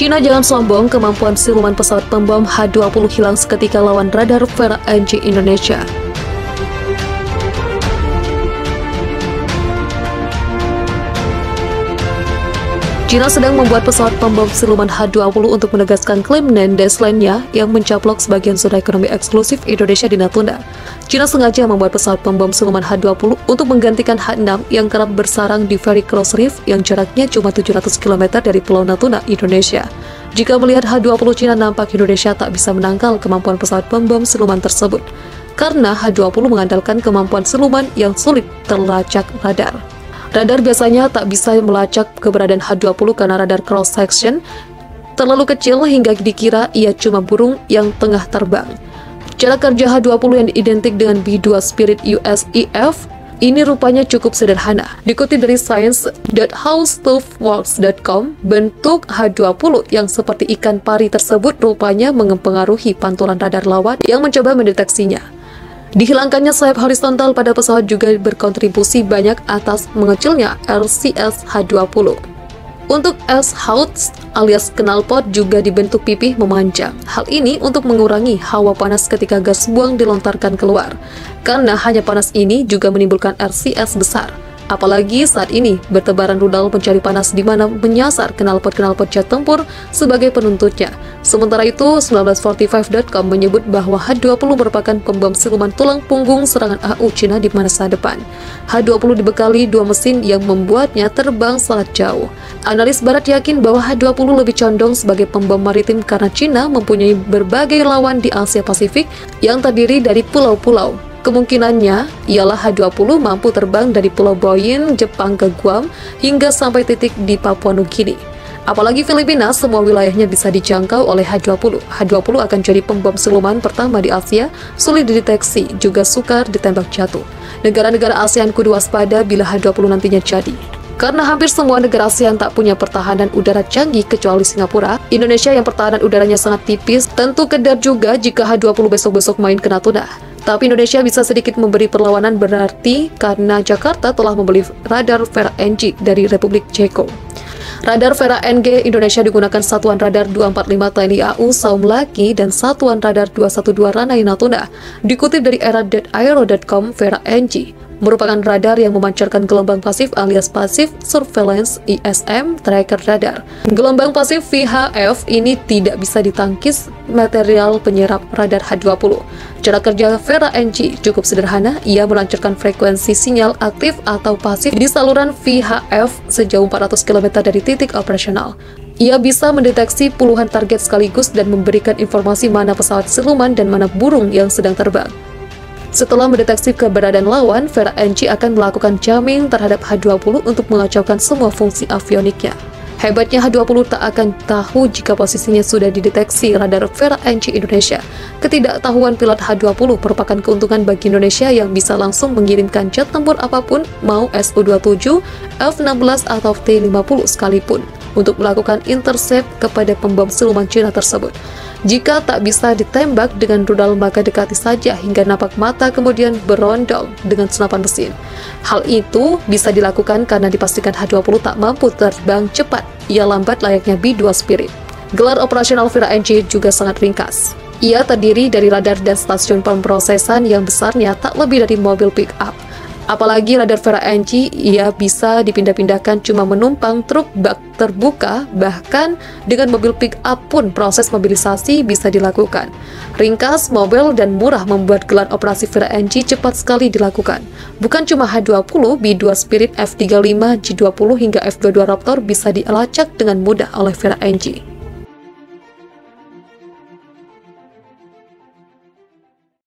Cina jangan sombong, kemampuan siluman pesawat pembom H-20 hilang seketika lawan radar Vera NG Indonesia. Cina sedang membuat pesawat pembom siluman H-20 untuk menegaskan klaim Nendes lainnya yang mencaplok sebagian zona ekonomi eksklusif Indonesia di Natuna. Cina sengaja membuat pesawat pembom siluman H-20 untuk menggantikan H-6 yang kerap bersarang di Very Cross Reef yang jaraknya cuma 700 km dari Pulau Natuna, Indonesia. Jika melihat H-20 Cina, nampak Indonesia tak bisa menangkal kemampuan pesawat pembom siluman tersebut, karena H-20 mengandalkan kemampuan siluman yang sulit terlacak radar. Radar biasanya tak bisa melacak keberadaan H-20 karena radar cross-section terlalu kecil hingga dikira ia cuma burung yang tengah terbang. Cara kerja H-20 yang identik dengan B-2 Spirit USEF ini rupanya cukup sederhana. Dikutip dari science.howstuffworks.com, bentuk H-20 yang seperti ikan pari tersebut rupanya mempengaruhi pantulan radar lawan yang mencoba mendeteksinya. Dihilangkannya sayap horizontal pada pesawat juga berkontribusi banyak atas mengecilnya RCS H-20. Untuk S-Houts alias knalpot juga dibentuk pipih memanjang. Hal ini untuk mengurangi hawa panas ketika gas buang dilontarkan keluar. Karena hanya panas ini juga menimbulkan RCS besar. Apalagi saat ini bertebaran rudal pencari panas di mana menyasar knalpot-knalpot jet tempur sebagai penuntutnya. Sementara itu, 1945.com menyebut bahwa H-20 merupakan pembom siluman tulang punggung serangan AU Cina di masa depan. H-20 dibekali dua mesin yang membuatnya terbang sangat jauh. Analis barat yakin bahwa H-20 lebih condong sebagai pembom maritim karena Cina mempunyai berbagai lawan di Asia Pasifik yang terdiri dari pulau-pulau. Kemungkinannya ialah H-20 mampu terbang dari Pulau Boyne, Jepang ke Guam hingga sampai titik di Papua Nugini. Apalagi Filipina, semua wilayahnya bisa dijangkau oleh H-20. H-20 akan jadi pembom siluman pertama di Asia, sulit dideteksi, juga sukar ditembak jatuh. Negara-negara ASEAN kudu waspada bila H-20 nantinya jadi. Karena hampir semua negara ASEAN tak punya pertahanan udara canggih kecuali Singapura, Indonesia yang pertahanan udaranya sangat tipis, tentu kedar juga jika H-20 besok-besok main ke Natuna. Tapi Indonesia bisa sedikit memberi perlawanan berarti karena Jakarta telah membeli radar Vera NG dari Republik Ceko. Radar Vera NG Indonesia digunakan Satuan Radar 245 TNI AU Saum Laki dan Satuan Radar 212 Ranai Natuna. Dikutip dari era.aero.com, Vera NG merupakan radar yang memancarkan gelombang pasif alias Passive Surveillance ISM Tracker Radar. Gelombang pasif VHF ini tidak bisa ditangkis material penyerap radar H-20. Cara kerja Vera NG cukup sederhana, ia melancarkan frekuensi sinyal aktif atau pasif di saluran VHF sejauh 400 km dari titik operasional. Ia bisa mendeteksi puluhan target sekaligus dan memberikan informasi mana pesawat siluman dan mana burung yang sedang terbang. Setelah mendeteksi keberadaan lawan, Vera NG akan melakukan jamming terhadap H-20 untuk mengacaukan semua fungsi avioniknya. Hebatnya H-20 tak akan tahu jika posisinya sudah dideteksi radar Vera NG Indonesia. Ketidaktahuan pilot H-20 merupakan keuntungan bagi Indonesia yang bisa langsung mengirimkan jet tempur apapun, mau Su-27, F-16 atau T-50 sekalipun, untuk melakukan intercept kepada pembom siluman Cina tersebut. Jika tak bisa ditembak dengan rudal, maka dekati saja hingga nampak mata kemudian berondong dengan senapan mesin. Hal itu bisa dilakukan karena dipastikan H-20 tak mampu terbang cepat, ia lambat layaknya B-2 Spirit. Gelar operasional Vera NG juga sangat ringkas. Ia terdiri dari radar dan stasiun pemrosesan yang besarnya tak lebih dari mobil pick-up. Apalagi radar Vera NG, ia bisa dipindah-pindahkan cuma menumpang truk bak terbuka, bahkan dengan mobil pick-up pun proses mobilisasi bisa dilakukan. Ringkas, mobil, dan murah membuat gelar operasi Vera NG cepat sekali dilakukan. Bukan cuma H-20, B-2 Spirit, F-35, J-20 hingga F-22 Raptor bisa dilacak dengan mudah oleh Vera NG.